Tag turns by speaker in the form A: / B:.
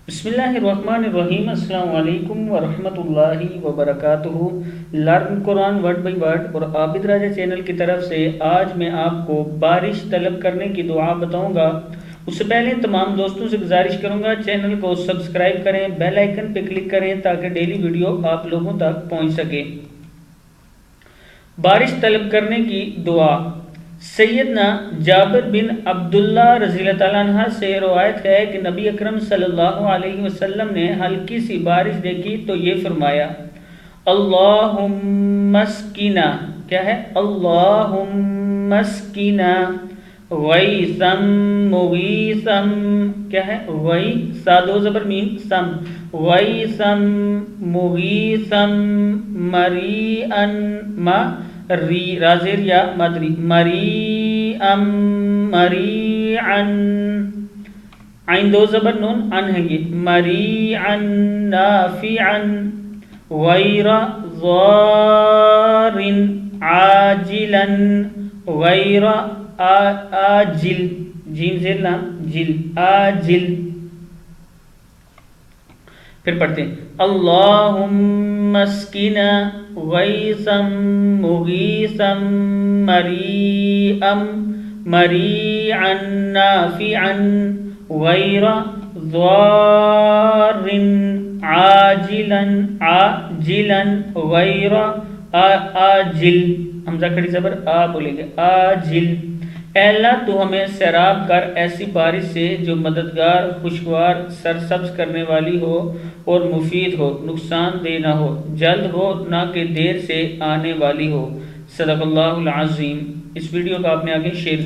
A: بسم اللہ الرحمن الرحیم۔ السلام علیکم ورحمۃ اللہ وبرکاتہ۔ Learn Quran word by word اور عابد راجہ چینل کی طرف سے آج میں آپ کو بارش طلب کرنے کی دعا بتاؤں گا۔ اس سے پہلے تمام دوستوں سے گزارش کروں گا چینل کو سبسکرائب کریں، بیل آئیکن پہ کلک کریں تاکہ ڈیلی ویڈیو آپ لوگوں تک پہنچ سکے۔ بارش طلب کرنے کی دعا۔ سیدنا جابر بن عبداللہ رضی اللہ تعالیٰ عنہ سے روایت ہے کہ نبی اکرم صلی اللہ علیہ وسلم نے ہلکی سی بارش دیکھی تو یہ فرمایا، اللہم اسقنا، کیا ہے؟ اللہم اسقنا غیثم مغیثم، کیا ہے؟ سادو زبر میم سم، غیثم مغیثم مریئن ما ری رازر یا مدری مریئم مریعن، عین دو زبر نون ان ہے یہ، مریعن نافعن غیر ضار عاجلا غیر آجل، جیم زیر لام جل آجل۔ پھر پڑھتے ہیں اللہم اسقنا غیثم مغیثم مریئم مریعن نافعن غیر ضار عاجلا عاجلا غیر آجل، حمزہ کھڑی زبر آ بولیں گے، آجل۔ اے اللہ تو ہمیں سیراب کر ایسی بارش سے جو مددگار، خوشگوار، سرسبز کرنے والی ہو اور مفید ہو، نقصان دہ نہ ہو، جلد ہو نہ کہ دیر سے آنے والی ہو۔ صدق اللہ العظیم۔ اس ویڈیو کو آپ نے آگے شیئر